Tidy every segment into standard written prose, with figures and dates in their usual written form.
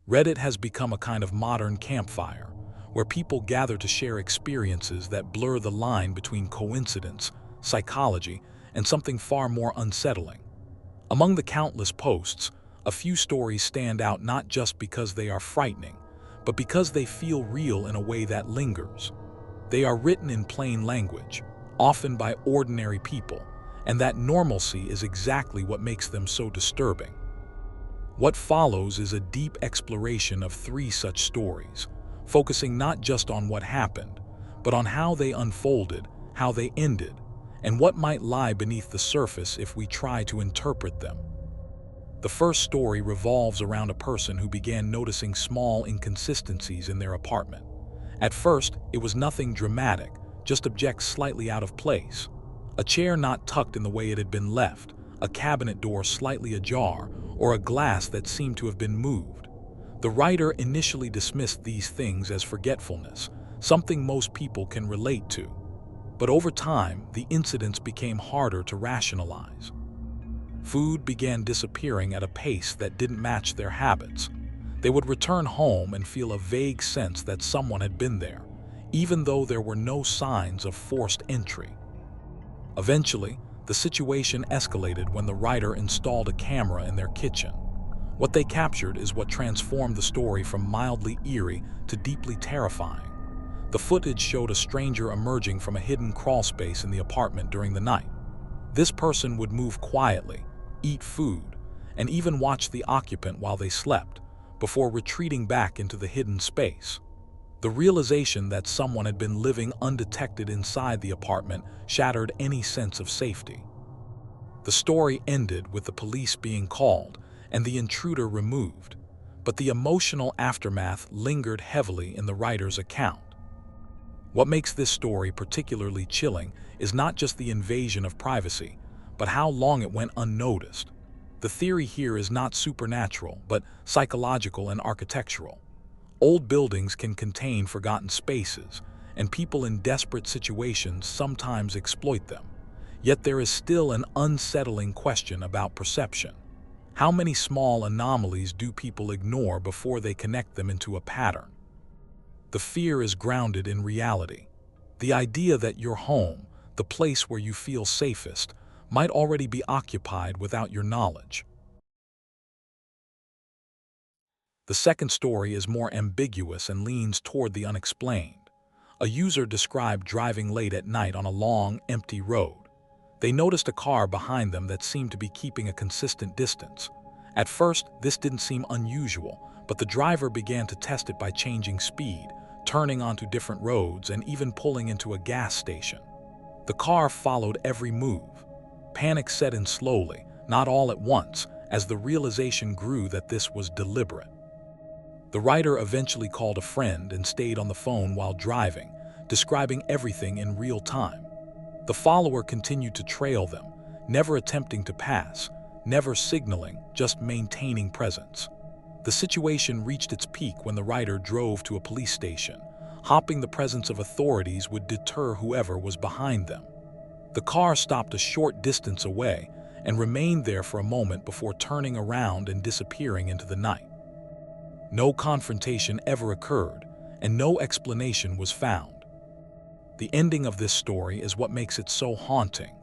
Reddit has become a kind of modern campfire, where people gather to share experiences that blur the line between coincidence, psychology, and something far more unsettling. Among the countless posts, a few stories stand out not just because they are frightening, but because they feel real in a way that lingers. They are written in plain language, often by ordinary people, and that normalcy is exactly what makes them so disturbing. What follows is a deep exploration of three such stories, focusing not just on what happened, but on how they unfolded, how they ended, and what might lie beneath the surface if we try to interpret them. The first story revolves around a person who began noticing small inconsistencies in their apartment. At first, it was nothing dramatic, just objects slightly out of place. A chair not tucked in the way it had been left, a cabinet door slightly ajar, or a glass that seemed to have been moved. The writer initially dismissed these things as forgetfulness, something most people can relate to. But over time, the incidents became harder to rationalize. Food began disappearing at a pace that didn't match their habits. They would return home and feel a vague sense that someone had been there, even though there were no signs of forced entry. Eventually, the situation escalated when the writer installed a camera in their kitchen. What they captured is what transformed the story from mildly eerie to deeply terrifying. The footage showed a stranger emerging from a hidden crawlspace in the apartment during the night. This person would move quietly, eat food, and even watch the occupant while they slept, before retreating back into the hidden space. The realization that someone had been living undetected inside the apartment shattered any sense of safety. The story ended with the police being called and the intruder removed, but the emotional aftermath lingered heavily in the writer's account. What makes this story particularly chilling is not just the invasion of privacy, but how long it went unnoticed. The theory here is not supernatural, but psychological and architectural. Old buildings can contain forgotten spaces, and people in desperate situations sometimes exploit them. Yet there is still an unsettling question about perception. How many small anomalies do people ignore before they connect them into a pattern? The fear is grounded in reality. The idea that your home, the place where you feel safest, might already be occupied without your knowledge. The second story is more ambiguous and leans toward the unexplained. A user described driving late at night on a long, empty road. They noticed a car behind them that seemed to be keeping a consistent distance. At first, this didn't seem unusual, but the driver began to test it by changing speed, turning onto different roads, and even pulling into a gas station. The car followed every move. Panic set in slowly, not all at once, as the realization grew that this was deliberate. The writer eventually called a friend and stayed on the phone while driving, describing everything in real time. The follower continued to trail them, never attempting to pass, never signaling, just maintaining presence. The situation reached its peak when the writer drove to a police station, hoping the presence of authorities would deter whoever was behind them. The car stopped a short distance away and remained there for a moment before turning around and disappearing into the night. No confrontation ever occurred, and no explanation was found. The ending of this story is what makes it so haunting.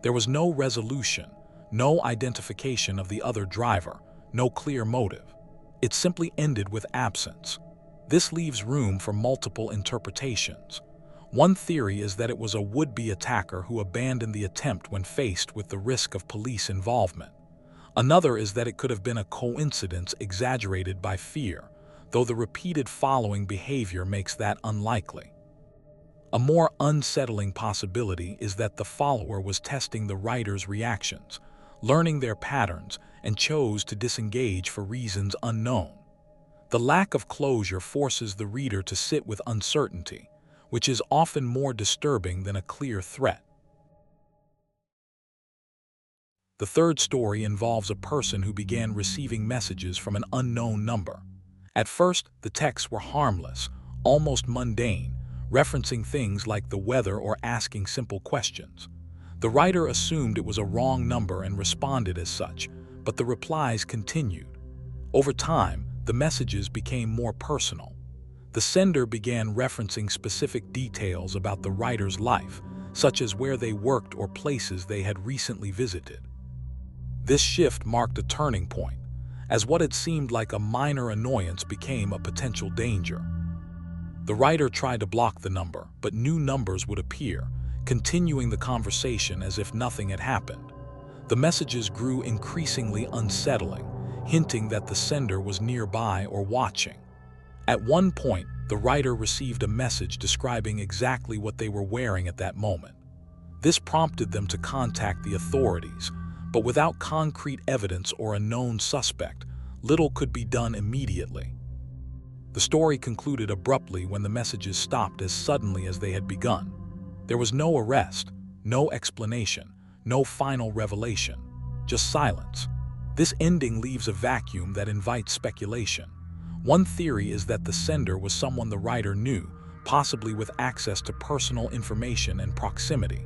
There was no resolution, no identification of the other driver, no clear motive. It simply ended with absence. This leaves room for multiple interpretations. One theory is that it was a would-be attacker who abandoned the attempt when faced with the risk of police involvement. Another is that it could have been a coincidence exaggerated by fear, though the repeated following behavior makes that unlikely. A more unsettling possibility is that the follower was testing the writer's reactions, learning their patterns, and chose to disengage for reasons unknown. The lack of closure forces the reader to sit with uncertainty, which is often more disturbing than a clear threat. The third story involves a person who began receiving messages from an unknown number. At first, the texts were harmless, almost mundane, referencing things like the weather or asking simple questions. The writer assumed it was a wrong number and responded as such, but the replies continued. Over time, the messages became more personal. The sender began referencing specific details about the writer's life, such as where they worked or places they had recently visited. This shift marked a turning point, as what had seemed like a minor annoyance became a potential danger. The writer tried to block the number, but new numbers would appear, continuing the conversation as if nothing had happened. The messages grew increasingly unsettling, hinting that the sender was nearby or watching. At one point, the writer received a message describing exactly what they were wearing at that moment. This prompted them to contact the authorities, but without concrete evidence or a known suspect, little could be done immediately. The story concluded abruptly when the messages stopped as suddenly as they had begun. There was no arrest, no explanation, no final revelation, just silence. This ending leaves a vacuum that invites speculation. One theory is that the sender was someone the writer knew, possibly with access to personal information and proximity.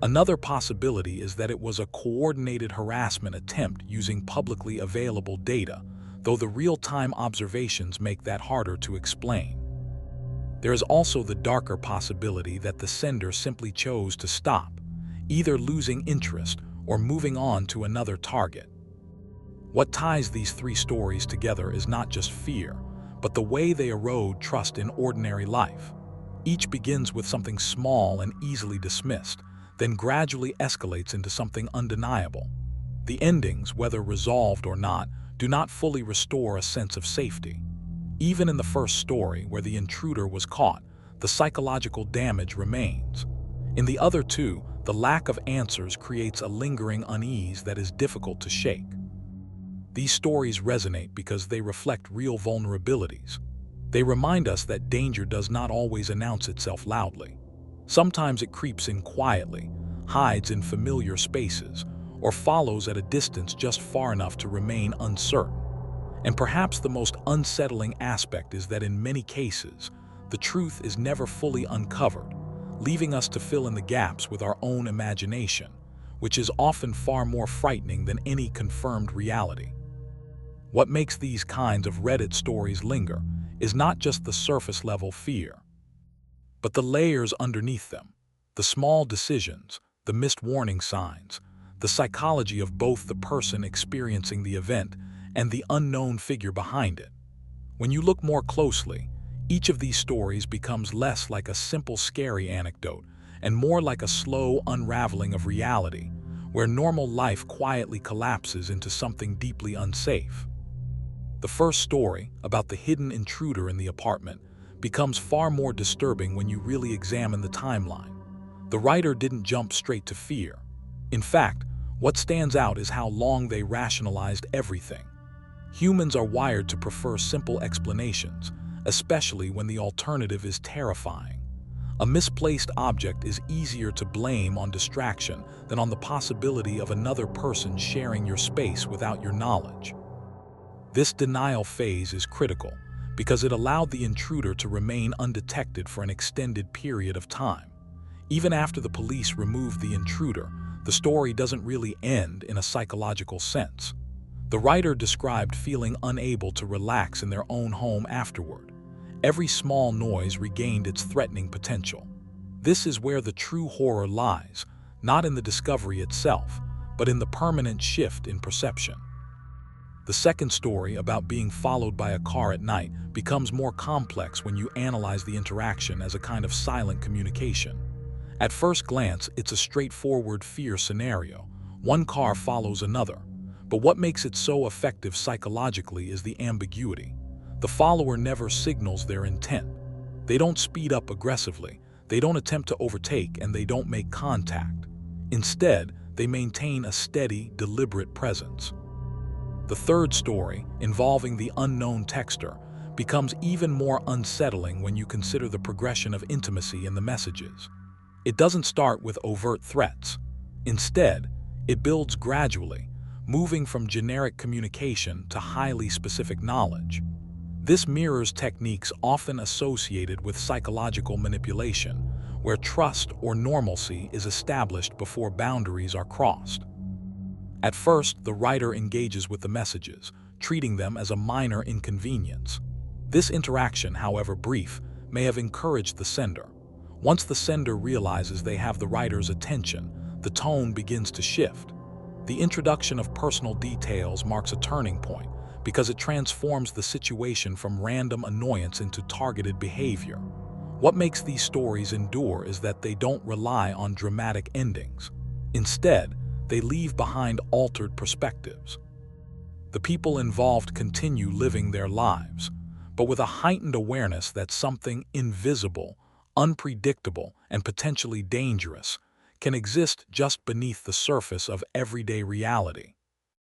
Another possibility is that it was a coordinated harassment attempt using publicly available data, though the real-time observations make that harder to explain. There is also the darker possibility that the sender simply chose to stop, either losing interest or moving on to another target. What ties these three stories together is not just fear, but the way they erode trust in ordinary life. Each begins with something small and easily dismissed, then gradually escalates into something undeniable. The endings, whether resolved or not, do not fully restore a sense of safety. Even in the first story, where the intruder was caught, the psychological damage remains. In the other two, the lack of answers creates a lingering unease that is difficult to shake. These stories resonate because they reflect real vulnerabilities. They remind us that danger does not always announce itself loudly. Sometimes it creeps in quietly, hides in familiar spaces, or follows at a distance just far enough to remain uncertain. And perhaps the most unsettling aspect is that in many cases, the truth is never fully uncovered, leaving us to fill in the gaps with our own imagination, which is often far more frightening than any confirmed reality. What makes these kinds of Reddit stories linger is not just the surface-level fear, but the layers underneath them, the small decisions, the missed warning signs, the psychology of both the person experiencing the event and the unknown figure behind it. When you look more closely, each of these stories becomes less like a simple scary anecdote and more like a slow unraveling of reality, where normal life quietly collapses into something deeply unsafe. The first story, about the hidden intruder in the apartment, becomes far more disturbing when you really examine the timeline. The writer didn't jump straight to fear. In fact, what stands out is how long they rationalized everything. Humans are wired to prefer simple explanations, especially when the alternative is terrifying. A misplaced object is easier to blame on distraction than on the possibility of another person sharing your space without your knowledge. This denial phase is critical because it allowed the intruder to remain undetected for an extended period of time. Even after the police removed the intruder, the story doesn't really end in a psychological sense. The writer described feeling unable to relax in their own home afterward. Every small noise regained its threatening potential. This is where the true horror lies, not in the discovery itself, but in the permanent shift in perception. The second story, about being followed by a car at night, becomes more complex when you analyze the interaction as a kind of silent communication. At first glance, it's a straightforward fear scenario. One car follows another. But what makes it so effective psychologically is the ambiguity. The follower never signals their intent. They don't speed up aggressively, they don't attempt to overtake, and they don't make contact. Instead, they maintain a steady, deliberate presence. The third story, involving the unknown texter, becomes even more unsettling when you consider the progression of intimacy in the messages. It doesn't start with overt threats. Instead, it builds gradually, moving from generic communication to highly specific knowledge. This mirrors techniques often associated with psychological manipulation, where trust or normalcy is established before boundaries are crossed. At first, the writer engages with the messages, treating them as a minor inconvenience. This interaction, however brief, may have encouraged the sender. Once the sender realizes they have the writer's attention, the tone begins to shift. The introduction of personal details marks a turning point because it transforms the situation from random annoyance into targeted behavior. What makes these stories endure is that they don't rely on dramatic endings. Instead, they leave behind altered perspectives. The people involved continue living their lives, but with a heightened awareness that something invisible, unpredictable, and potentially dangerous can exist just beneath the surface of everyday reality.